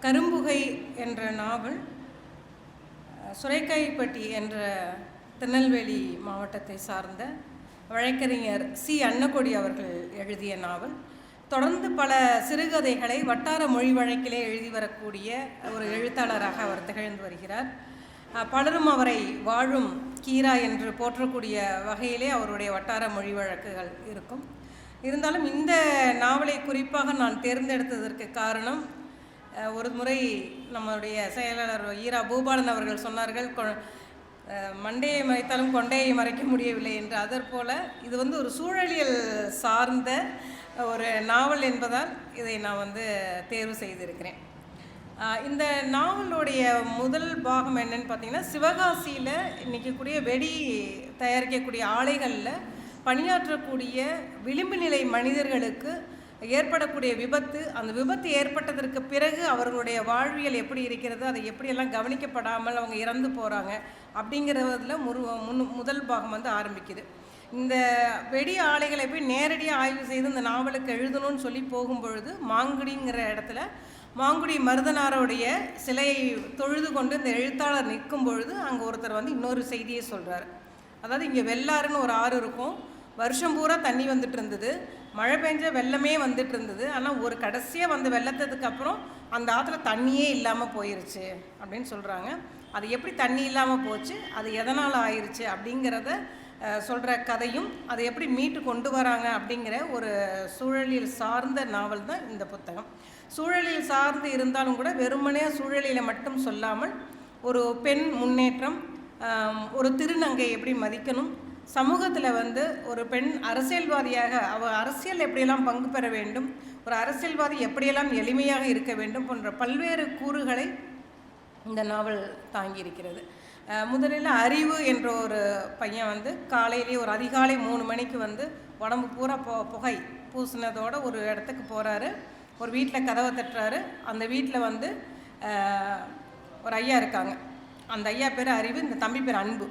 கரும்புகை என்ற நாவல் சுரைக்காய்ப்பட்டி என்ற திருநெல்வேலி மாவட்டத்தை சார்ந்த வழக்கறிஞர் சி. அன்னக்கொடி அவர்கள் எழுதிய நாவல். தொடர்ந்து பல சிறுகதைகளை வட்டார மொழி வழக்கிலே எழுதி வரக்கூடிய ஒரு எழுத்தாளராக அவர் திகழ்ந்து வருகிறார். பலரும் அவரை வாழும் கீரா என்று போற்றக்கூடிய வகையிலே அவருடைய வட்டார மொழி வழக்குகள் இருக்கும். இருந்தாலும் இந்த நாவலை குறிப்பாக நான் தேர்ந்தெடுத்ததற்கு காரணம், ஒரு முறை நம்முடைய செயலாளர் ஈரா பூபாலன் அவர்கள் சொன்னார்கள், மண்டையை மறைத்தாலும் கொண்டையை மறைக்க முடியவில்லை என்று. அதற்போல் இது ஒரு சூழலியல் சார்ந்த ஒரு நாவல் என்பதால் இதை நான் தேர்வு செய்திருக்கிறேன். இந்த நாவலுடைய முதல் பாகம் என்னன்னு பார்த்தீங்கன்னா, சிவகாசியில் இன்றைக்கி கூடிய வெடி தயாரிக்கக்கூடிய ஆலைகளில் பணியாற்றக்கூடிய விளிம்பு நிலை மனிதர்களுக்கு ஏற்படக்கூடிய விபத்து, அந்த விபத்து ஏற்பட்டதற்கு பிறகு அவர்களுடைய வாழ்வியல் எப்படி இருக்கிறது, அதை எப்படியெல்லாம் கவனிக்கப்படாமல் அவங்க இறந்து போகிறாங்க அப்படிங்கிறதுல முதல் பாகம் ஆரம்பிக்குது. இந்த வெடி ஆலைகளை போய் நேரடியாக ஆய்வு செய்து இந்த நாவலுக்கு எழுதணும்னு சொல்லி போகும்பொழுது மாங்குடிங்கிற இடத்துல மாங்குடி மருதனாரோடைய சிலையை தொழுது கொண்டு இந்த எழுத்தாளர் நிற்கும் பொழுது அங்கே ஒருத்தர் இன்னொரு செய்தியை சொல்கிறார். அதாவது இங்கே வெள்ளாறுன்னு ஒரு ஆறு இருக்கும், வருஷம் பூரா தண்ணி வந்துட்டு இருந்தது, மழை பெஞ்ச வெள்ளமே வந்துட்டு இருந்தது. ஆனால் ஒரு கடைசியாக வெள்ளத்துக்கு அப்புறம் அந்த ஆற்றுல தண்ணியே இல்லாமல் போயிருச்சு அப்படின்னு சொல்கிறாங்க. அது எப்படி தண்ணி இல்லாமல் போச்சு, அது எதனால் ஆயிடுச்சு அப்படிங்கிறத சொல்கிற கதையும், அதை எப்படி மீட்டு கொண்டு வராங்க அப்படிங்கிற ஒரு சூழலில் சார்ந்த நாவல் தான் இந்த புத்தகம். சூழலில் சார்ந்து இருந்தாலும் கூட வெறுமனே சூழலில் மட்டும் சொல்லாமல் ஒரு பெண் முன்னேற்றம், ஒரு திருநங்கை எப்படி மதிக்கணும், சமூகத்தில் ஒரு பெண் அரசியல்வாதியாக அரசியல் எப்படியெல்லாம் பங்கு பெற வேண்டும், ஒரு அரசியல்வாதி எப்படியெல்லாம் எளிமையாக இருக்க வேண்டும் போன்ற பல்வேறு கூறுகளை இந்த நாவல் தாங்கியிருக்கிறது. முதலில் அறிவு என்ற ஒரு பையன் காலையிலேயே ஒரு அதிகாலை 3 மணிக்கு உடம்பு பூரா புகை பூசினதோடு ஒரு இடத்துக்கு போகிறாரு. ஒரு வீட்டில் கதவை தட்டுறாரு. அந்த வீட்டில் ஒரு ஐயா இருக்காங்க. அந்த ஐயா பேர் அறிவு, இந்த தம்பி பேர் அன்பு.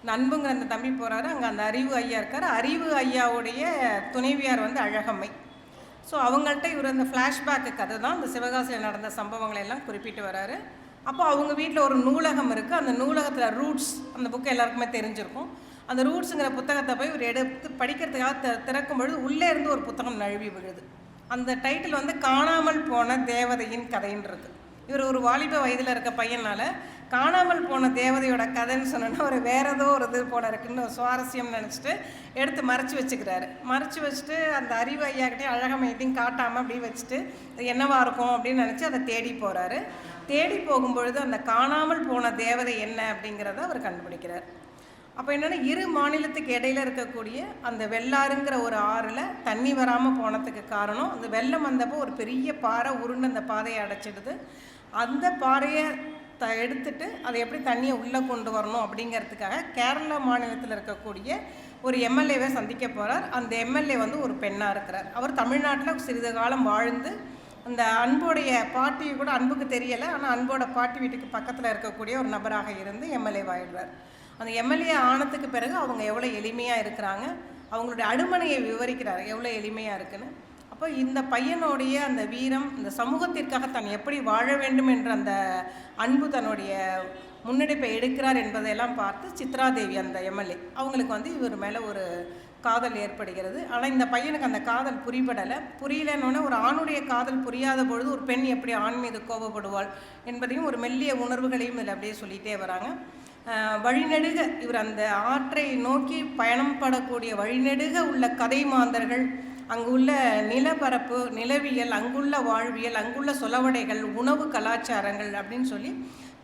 இந்த அன்புங்கிற அந்த தம்பி போகிறாரு. அங்கே அந்த அறிவு ஐயா இருக்கார். அறிவு ஐயாவுடைய துணைவியார் அழகம்மை. ஸோ அவங்கள்ட்ட இவர் அந்த ஃப்ளாஷ்பேக்கு கதை தான் இந்த சிவகாசியில் நடந்த சம்பவங்களை எல்லாம் குறிப்பிட்டு வராரு. அப்போ அவங்க வீட்டில் ஒரு நூலகம் இருக்குது. அந்த நூலகத்தில் ரூட்ஸ், அந்த புக்கு எல்லாருக்குமே தெரிஞ்சிருக்கும். அந்த ரூட்ஸுங்கிற புத்தகத்தை போய் ஒரு எடுத்து படிக்கிறதுக்காக திறக்கும் பொழுது உள்ளே இருந்து ஒரு புத்தகம் நழுவி விழுது. அந்த டைட்டில் காணாமல் போன தேவதையின் கதைன்னு இருக்குது. இவர் ஒரு வாலிப வயதில் இருக்க பையனால் காணாமல் போன தேவதையோட கதைன்னு சொன்னோன்னா ஒரு வேறு ஏதோ ஒரு இது போல இருக்குன்னு சுவாரஸ்யம் நினச்சிட்டு எடுத்து மறைச்சி வச்சுக்கிறாரு. மறைச்சி வச்சுட்டு அந்த அறிவு ஐயாக்கிட்டே அழகமையிட்டையும் காட்டாமல் அப்படியே வச்சுட்டு அது என்னவா இருக்கும் அப்படின்னு நினச்சி அதை தேடி போகிறாரு. தேடி போகும்பொழுது அந்த காணாமல் போன தேவதை என்ன அப்படிங்கிறத அவர் கண்டுபிடிக்கிறார். அப்போ என்னென்னா, இரு மாநிலத்துக்கு இடையில் இருக்கக்கூடிய அந்த வெள்ளாறுங்கிற ஒரு ஆறில் தண்ணி வராமல் போனதுக்கு காரணம், அந்த வெள்ளம் வந்தப்போ ஒரு பெரிய பாறை உருண்டு அந்த பாதையை அடைச்சிடுது. அந்த பாறையை எடுத்துட்டு அதை எப்படி தண்ணியை உள்ளே கொண்டு வரணும் அப்படிங்கிறதுக்காக கேரளா மாநிலத்தில் இருக்கக்கூடிய ஒரு எம்எல்ஏவை சந்திக்க போகிறார். அந்த எம்எல்ஏ ஒரு பெண்ணாக இருக்கிறார். அவர் தமிழ்நாட்டில் சிறிது காலம் வாழ்ந்து அந்த அன்போடைய பாட்டி கூட அன்புக்கு தெரியலை, ஆனால் அன்போட பாட்டி வீட்டுக்கு பக்கத்தில் இருக்கக்கூடிய ஒரு நபராக இருந்து எம்எல்ஏ ஆயிடுறார். அந்த எம்எல்ஏ ஆனதுக்கு பிறகு அவங்க எவ்வளோ எளிமையாக இருக்கிறாங்க, அவங்களுடைய அடுமனையை விவரிக்கிறார் எவ்வளோ எளிமையாக இருக்குன்னு. அப்போ இந்த பையனுடைய அந்த வீரம், இந்த சமூகத்திற்காக தான் எப்படி வாழ வேண்டும் என்ற அந்த அன்பு தன்னுடைய முன்னெடுப்பை எடுக்கிறார் என்பதையெல்லாம் பார்த்து சித்ராதேவி அந்த எம்எல்ஏ அவங்களுக்கு இவர் மேலே ஒரு காதல் ஏற்படுகிறது. ஆனால் இந்த பையனுக்கு அந்த காதல் புரியலன்னொன்னே ஒரு ஆணுடைய காதல் புரியாத பொழுது ஒரு பெண் எப்படி ஆண் மீது கோபப்படுவாள் என்பதையும் ஒரு மெல்லிய உணர்வுகளையும் இதில் அப்படியே சொல்லிகிட்டே வராங்க. வழிநெடுக இவர் அந்த ஆற்றை நோக்கி பயணம் படக்கூடிய வழிநெடுக உள்ள கதை மாந்தர்கள், அங்கு உள்ள நிலப்பரப்பு, நிலவியல், அங்குள்ள வாழ்வியல், அங்குள்ள சொலவடைகள், உணவு கலாச்சாரங்கள் அப்படின்னு சொல்லி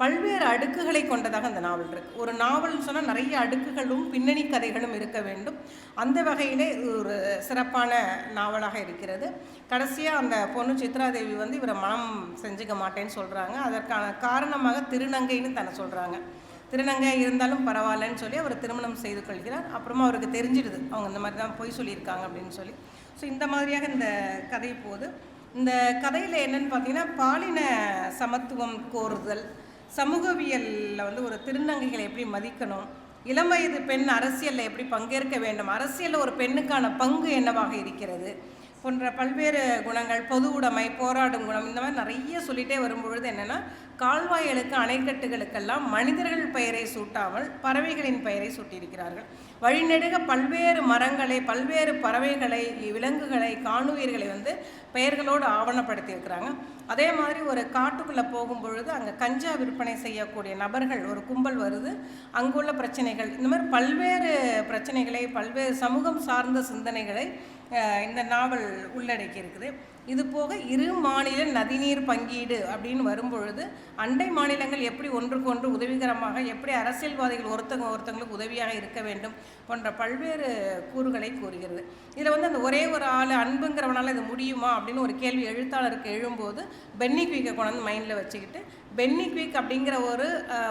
பல்வேறு அடுக்குகளை கொண்டதாக அந்த நாவல் இருக்குது. ஒரு நாவல்னு சொன்னால் நிறைய அடுக்குகளும் பின்னணி கதைகளும் இருக்க வேண்டும். அந்த வகையிலே ஒரு சிறப்பான நாவலாக இருக்கிறது. கடைசியாக அந்த பொண்ணு சித்ராதேவி இவரை மனம் செஞ்சுக்க மாட்டேன்னு சொல்கிறாங்க. அதற்கான காரணமாக திருநங்கைன்னு தன்னை சொல்கிறாங்க. திருநங்கை இருந்தாலும் பரவாயில்லன்னு சொல்லி அவர் திருமணம் செய்து கொள்கிறார். அப்புறமா அவருக்கு தெரிஞ்சிடுது அவங்க இந்த மாதிரி தான் பொய் சொல்லியிருக்காங்க அப்படின்னு சொல்லி. ஸோ இந்த மாதிரியாக இந்த கதை போகுது. இந்த கதையில் என்னென்னு பார்த்தீங்கன்னா, பாலின சமத்துவம் கோருதல், சமூகவியலில் ஒரு திருநங்கைகளை எப்படி மதிக்கணும், இளம் வயது பெண் அரசியலில் எப்படி பங்கேற்க வேண்டும், அரசியலில் ஒரு பெண்ணுக்கான பங்கு என்னவாக இருக்கிறது, போன்ற பல்வேறு குணங்கள், பொது உடைமை, போராடும் குணம், இந்த மாதிரி நிறைய சொல்லிகிட்டே வரும்பொழுது என்னென்னா, கால்வாய்களுக்கு அணைக்கட்டுகளுக்கெல்லாம் மனிதர்கள் பெயரை சூட்டாமல் பறவைகளின் பெயரை சூட்டியிருக்கிறார்கள். வழிநெடுக பல்வேறு மரங்களை, பல்வேறு பறவைகளை, விலங்குகளை, காணுயிர்களை பெயர்களோடு ஆவணப்படுத்தியிருக்கிறாங்க. அதே மாதிரி ஒரு காட்டுக்குள்ளே போகும்பொழுது அங்கே கஞ்சா விற்பனை செய்யக்கூடிய நபர்கள் ஒரு கும்பல் வருது. அங்குள்ள பிரச்சனைகள், இந்த மாதிரி பல்வேறு பிரச்சனைகளை, பல்வேறு சமூகம் சார்ந்த சிந்தனைகளை இந்த நாவல் உள்ளடக்கி இருக்குது. இது போக இரு மாநில நதிநீர் பங்கீடு அப்படின்னு வரும்பொழுது அண்டை மாநிலங்கள் எப்படி ஒன்றுக்கு ஒன்று உதவிகரமாக, எப்படி அரசியல்வாதிகள் ஒருத்தங்களுக்கு உதவியாக இருக்க வேண்டும் போன்ற பல்வேறு கூறுகளை கூறுகிறது. இதில் அந்த ஒரே ஒரு ஆள் அன்புங்கிறவனால இது முடியுமா அப்படின்னு ஒரு கேள்வி எழுத்தாளருக்கு எழும்போது பென்னி குயிக்கை கொண்டு மைண்டில் வச்சுக்கிட்டு, பென்னி குயிக் அப்படிங்கிற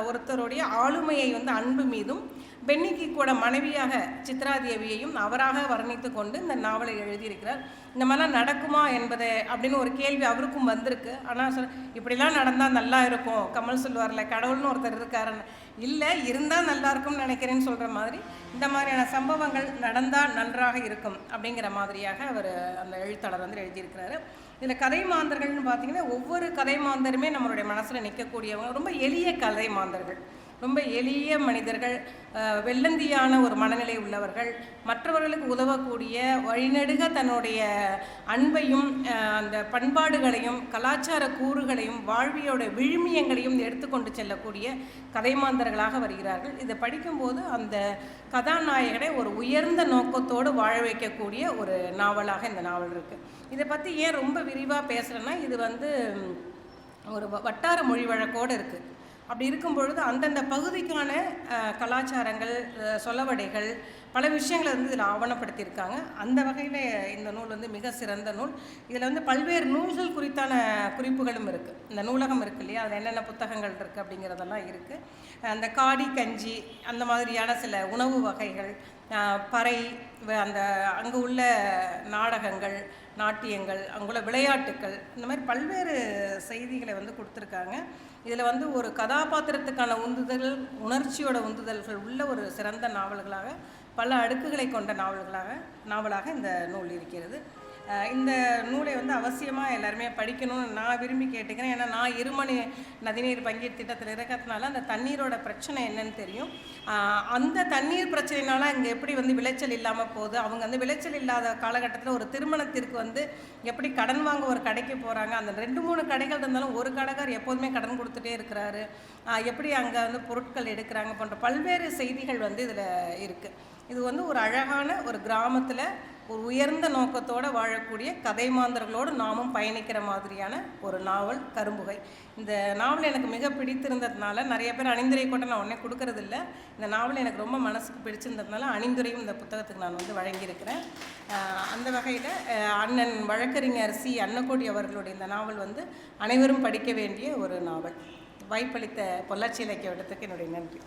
ஒருத்தருடைய ஆளுமையை அன்பு மீதும், பென்னி குயிக்கோட மனைவியாக சித்ராதேவியையும் அவராக வர்ணித்து கொண்டு இந்த நாவலை எழுதியிருக்கிறார். இந்த மாதிரிலாம் நடக்குமா என்பதை அப்படின்னு ஒரு கேள்வி அவருக்கும் வந்திருக்கு. ஆனால் இப்படிலாம் நடந்தால் நல்லா இருக்கும், கமல் சொல்வார்ல கடவுள்னு ஒருத்தர் இருக்காருன்னு, இல்லை இருந்தால் நல்லா இருக்கும்னு நினைக்கிறேன்னு சொல்கிற மாதிரி இந்த மாதிரியான சம்பவங்கள் நடந்தால் நன்றாக இருக்கும் அப்படிங்கிற மாதிரியாக அவர் அந்த எழுத்தாளர் எழுதியிருக்கிறாரு. இதில் கதை மாந்தர்கள்னு பார்த்திங்கன்னா ஒவ்வொரு கதை மாந்தருமே நம்மளுடைய மனசில் நிற்கக்கூடியவங்க. ரொம்ப எளிய கதை மாந்தர்கள், ரொம்ப எளிய மனிதர்கள், வெள்ளந்தியான ஒரு மனநிலை உள்ளவர்கள், மற்றவர்களுக்கு உதவக்கூடிய, வழிநெடுக தன்னுடைய அன்பையும் அந்த பண்பாடுகளையும் கலாச்சார கூறுகளையும் வாழ்வியோட விழுமியங்களையும் எடுத்துக்கொண்டு செல்லக்கூடிய கதைமாந்தர்களாக வருகிறார்கள். இதை படிக்கும்போது அந்த கதாநாயகனை ஒரு உயர்ந்த நோக்கத்தோடு வாழ வைக்கக்கூடிய ஒரு நாவலாக இந்த நாவல் இருக்குது. இதை பற்றி ஏன் ரொம்ப விரிவாக பேசுகிறேன்னா, இது ஒரு வட்டார மொழி வழக்கோடு இருக்குது. அப்படி இருக்கும் பொழுது அந்தந்த பகுதிக்கான கலாச்சாரங்கள், சொலவடைகள், பல விஷயங்களை இதில் ஆவணப்படுத்தியிருக்காங்க. அந்த வகையில் இந்த நூல் மிக சிறந்த நூல். இதில் பல்வேறு நூல்கள் குறித்தான குறிப்புகளும் இருக்குது. இந்த நூலகம் இருக்குது இல்லையா, அதில் என்னென்ன புத்தகங்கள் இருக்குது அப்படிங்கிறதெல்லாம் இருக்குது. அந்த காடி கஞ்சி அந்த மாதிரியான சில உணவு வகைகள், பறை, அந்த அங்கே உள்ள நாடகங்கள், நாட்டியங்கள், அங்குள்ள விளையாட்டுக்கள், இந்த மாதிரி பல்வேறு செய்திகளை கொடுத்துருக்காங்க. இதில் ஒரு கதாபாத்திரத்துக்கான உந்துதல்கள், உணர்ச்சியோட உந்துதல்கள் உள்ள ஒரு சிறந்த நாவல்களாக, பல அடுக்குகளை கொண்ட நாவலாக இந்த நூல் இருக்கிறது. இந்த நூலை அவசியமாக எல்லாருமே படிக்கணும்னு நான் விரும்பி கேட்டுக்கிறேன். ஏன்னா நான் இருமணி நதிநீர் பங்கீடு திட்டத்தில் இருக்கிறதுனால அந்த தண்ணீரோட பிரச்சனை என்னன்னு தெரியும். அந்த தண்ணீர் பிரச்சனைனால இங்கே எப்படி விளைச்சல் இல்லாமல் போகுது, அவங்க விளைச்சல் இல்லாத காலகட்டத்தில் ஒரு திருமணத்திற்கு எப்படி கடன் வாங்க ஒரு கடைக்கு போகிறாங்க, அந்த 2-3 கடைகள் இருந்தாலும் ஒரு கடைக்கார் எப்போதுமே கடன் கொடுத்துட்டே இருக்கிறாரு, எப்படி அங்கே பொருட்கள் எடுக்கிறாங்க போன்ற பல்வேறு செய்திகள் இதில் இருக்குது. இது ஒரு அழகான ஒரு கிராமத்தில் ஒரு உயர்ந்த நோக்கத்தோடு வாழக்கூடிய கதை மாந்தர்களோடு நாமும் பயணிக்கிற மாதிரியான ஒரு நாவல் கரும்புகை. இந்த நாவல் எனக்கு மிக பிடித்திருந்ததுனால, நிறைய பேர் அணிந்துரை கூட நான் உடனே கொடுக்கறதில்ல, இந்த நாவல் எனக்கு ரொம்ப மனசுக்கு பிடிச்சிருந்ததுனால அணிந்துரையும் இந்த புத்தகத்துக்கு நான் வழங்கியிருக்கிறேன். அந்த வகையில் அண்ணன் வழக்கறிஞர் சி. அன்னக்கோடி அவர்களுடைய இந்த நாவல் அனைவரும் படிக்க வேண்டிய ஒரு நாவல். வாய்ப்பளித்த பொள்ளாச்சி இலக்கிய வட்டத்துக்கு என்னுடைய நன்றி.